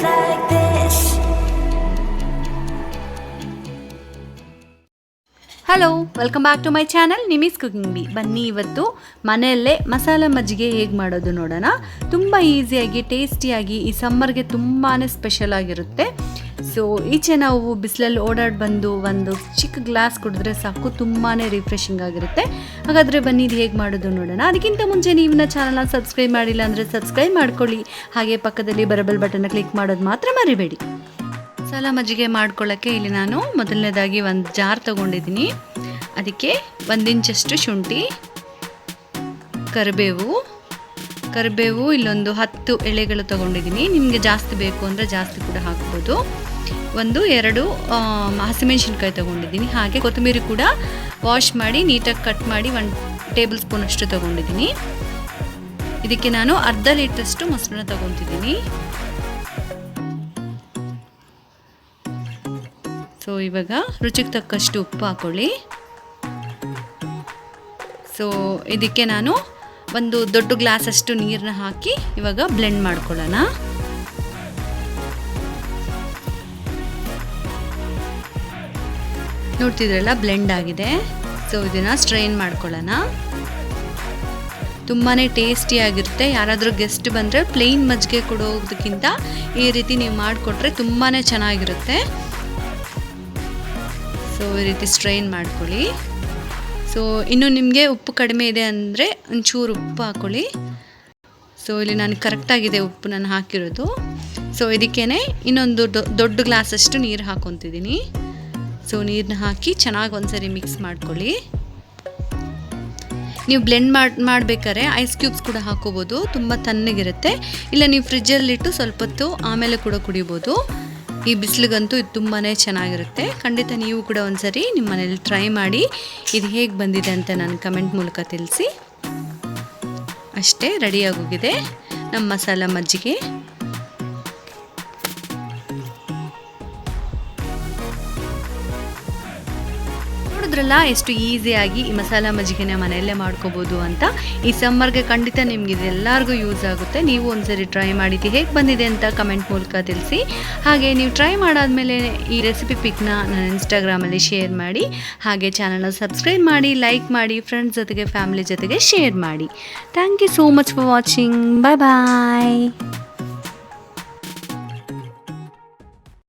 like this. Hello, welcome back to my channel Nimi's cooking ಬಿ. ಬನ್ನಿ ಇವತ್ತು ಮನೆಯಲ್ಲೇ ಮಸಾಲ ಮಜ್ಜಿಗೆ ಹೇಗೆ ಮಾಡೋದು ನೋಡೋಣ. ತುಂಬ ಈಸಿಯಾಗಿ ಟೇಸ್ಟಿಯಾಗಿ ಈ ಸಮ್ಮರ್ಗೆ ತುಂಬಾ ಸ್ಪೆಷಲ್ ಆಗಿರುತ್ತೆ. ಸೊ ಈಚೆ ನಾವು ಬಿಸಿಲಲ್ಲಿ ಓಡಾಡಿ ಬಂದು ಒಂದು ಚಿಕ್ಕ ಗ್ಲಾಸ್ ಕುಡಿದ್ರೆ ಸಾಕು, ತುಂಬಾ ರಿಫ್ರೆಶಿಂಗ್ ಆಗಿರುತ್ತೆ. ಹಾಗಾದರೆ ಬನ್ನಿ ಇದು ಹೇಗೆ ಮಾಡೋದು ನೋಡೋಣ. ಅದಕ್ಕಿಂತ ಮುಂಚೆ ನೀವು ನನ್ನ ಚಾನಲ್ನ ಸಬ್ಸ್ಕ್ರೈಬ್ ಮಾಡಿಲ್ಲ ಅಂದರೆ ಸಬ್ಸ್ಕ್ರೈಬ್ ಮಾಡ್ಕೊಳ್ಳಿ. ಹಾಗೆ ಪಕ್ಕದಲ್ಲಿ ಬರಬಲ್ ಬಟನ್ನ ಕ್ಲಿಕ್ ಮಾಡೋದು ಮಾತ್ರ ಮರಿಬೇಡಿ. ಮಸಾಲ ಮಜ್ಜಿಗೆ ಮಾಡ್ಕೊಳ್ಳೋಕ್ಕೆ ಇಲ್ಲಿ ನಾನು ಮೊದಲನೇದಾಗಿ ಒಂದು ಜಾರ್ ತೊಗೊಂಡಿದ್ದೀನಿ. ಅದಕ್ಕೆ 1 ಇಂಚಷ್ಟು ಶುಂಠಿ, ಕರಿಬೇವು ಇಲ್ಲೊಂದು 10 ಎಳೆಗಳು ತೊಗೊಂಡಿದ್ದೀನಿ. ನಿಮಗೆ ಜಾಸ್ತಿ ಬೇಕು ಅಂದರೆ ಜಾಸ್ತಿ ಕೂಡ ಹಾಕ್ಬೋದು. 2 ಹಸಿಮೆಣಸಿನ್ಕಾಯಿ ತೊಗೊಂಡಿದ್ದೀನಿ. ಹಾಗೆ ಕೊತ್ತಂಬರಿ ಕೂಡ ವಾಶ್ ಮಾಡಿ ನೀಟಾಗಿ ಕಟ್ ಮಾಡಿ 1 ಟೇಬಲ್ ಸ್ಪೂನ್ ಅಷ್ಟು ತೊಗೊಂಡಿದ್ದೀನಿ. ಇದಕ್ಕೆ ನಾನು ಅರ್ಧ ಲೀಟ್ರಷ್ಟು ಮೊಸರನ್ನ ತೊಗೊತಿದ್ದೀನಿ. ಸೊ ಇವಾಗ ರುಚಿಗೆ ತಕ್ಕಷ್ಟು ಉಪ್ಪು ಹಾಕೊಳ್ಳಿ. ಸೊ ಇದಕ್ಕೆ ನಾನು ಒಂದು ದೊಡ್ಡ ಗ್ಲಾಸಷ್ಟು ನೀರನ್ನ ಹಾಕಿ ಇವಾಗ ಬ್ಲೆಂಡ್ ಮಾಡ್ಕೊಳ್ಳೋಣ. ನೋಡ್ತಿದ್ರಲ್ಲ, ಬ್ಲೆಂಡ್ ಆಗಿದೆ. ಸೊ ಇದನ್ನು ಸ್ಟ್ರೈನ್ ಮಾಡ್ಕೊಳ್ಳೋಣ. ತುಂಬಾ ಟೇಸ್ಟಿಯಾಗಿರುತ್ತೆ. ಯಾರಾದರೂ ಗೆಸ್ಟ್ ಬಂದರೆ ಪ್ಲೇನ್ ಮಜ್ಜಿಗೆ ಕೊಡೋದಕ್ಕಿಂತ ಈ ರೀತಿ ನೀವು ಮಾಡಿಕೊಟ್ರೆ ತುಂಬಾ ಚೆನ್ನಾಗಿರುತ್ತೆ. ಸೊ ಈ ರೀತಿ ಸ್ಟ್ರೈನ್ ಮಾಡ್ಕೊಳ್ಳಿ. ಸೊ ಇನ್ನು ನಿಮಗೆ ಉಪ್ಪು ಕಡಿಮೆ ಇದೆ ಅಂದರೆ ಒಂಚೂರು ಉಪ್ಪು ಹಾಕ್ಕೊಳ್ಳಿ. ಸೊ ಇಲ್ಲಿ ನಾನು ಕರೆಕ್ಟಾಗಿದೆ ಉಪ್ಪು ನಾನು ಹಾಕಿರೋದು. ಸೊ ಇದಕ್ಕೇ ಇನ್ನೊಂದು ದೊಡ್ಡ ಗ್ಲಾಸಷ್ಟು ನೀರು ಹಾಕ್ಕೊತಿದ್ದೀನಿ. ಸೊ ನೀರನ್ನ ಹಾಕಿ ಚೆನ್ನಾಗಿ ಒಂದ್ಸರಿ ಮಿಕ್ಸ್ ಮಾಡ್ಕೊಳ್ಳಿ. ನೀವು ಬ್ಲೆಂಡ್ ಮಾಡಬೇಕಾದ್ರೆ ಐಸ್ ಕ್ಯೂಬ್ಸ್ ಕೂಡ ಹಾಕೋಬೋದು, ತುಂಬ ತಣ್ಣಗಿರುತ್ತೆ. ಇಲ್ಲ ನೀವು ಫ್ರಿಜ್ಜಲ್ಲಿಟ್ಟು ಸ್ವಲ್ಪ ಹೊತ್ತು ಆಮೇಲೆ ಕೂಡ ಕುಡಿಬೋದು. ಈ ಬಿಸಿಲಿಗಂತೂ ಇದು ತುಂಬಾ ಚೆನ್ನಾಗಿರುತ್ತೆ. ಖಂಡಿತ ನೀವು ಕೂಡ ಒಂದ್ಸರಿ ನಿಮ್ಮ ಮನೇಲಿ ಟ್ರೈ ಮಾಡಿ ಇದು ಹೇಗೆ ಬಂದಿದೆ ಅಂತ ನಾನು ಕಮೆಂಟ್ ಮೂಲಕ ತಿಳಿಸಿ. ಅಷ್ಟೇ, ರೆಡಿಯಾಗೋಗಿದೆ ನಮ್ಮ ಮಸಾಲ ಮಜ್ಜಿಗೆ. ನೋಡಿದ್ರಲ್ಲ ಎಷ್ಟು ಈಸಿಯಾಗಿ ಈ ಮಸಾಲ ಮಜ್ಜಿಗೆನ ಮನೆಯಲ್ಲೇ ಮಾಡ್ಕೋಬೋದು ಅಂತ. ಈ ಸಮ್ಮರ್ಗೆ ಖಂಡಿತ ನಿಮ್ಗೆ ಇದೆಲ್ಲರಿಗೂ ಯೂಸ್ ಆಗುತ್ತೆ. ನೀವು ಒಂದ್ಸರಿ ಟ್ರೈ ಮಾಡಿದ್ದು ಹೇಗೆ ಬಂದಿದೆ ಅಂತ ಕಮೆಂಟ್ ಮೂಲಕ ತಿಳಿಸಿ. ಹಾಗೆ ನೀವು ಟ್ರೈ ಮಾಡಾದ್ಮೇಲೆ ಈ ರೆಸಿಪಿ ಪಿಕ್ನ ನನ್ನ ಇನ್ಸ್ಟಾಗ್ರಾಮಲ್ಲಿ ಶೇರ್ ಮಾಡಿ. ಹಾಗೆ ಚಾನಲ್ನ ಸಬ್ಸ್ಕ್ರೈಬ್ ಮಾಡಿ, ಲೈಕ್ ಮಾಡಿ, ಫ್ರೆಂಡ್ಸ್ ಜೊತೆಗೆ ಫ್ಯಾಮಿಲಿ ಜೊತೆಗೆ ಶೇರ್ ಮಾಡಿ. Thank you so much for watching. Bye bye.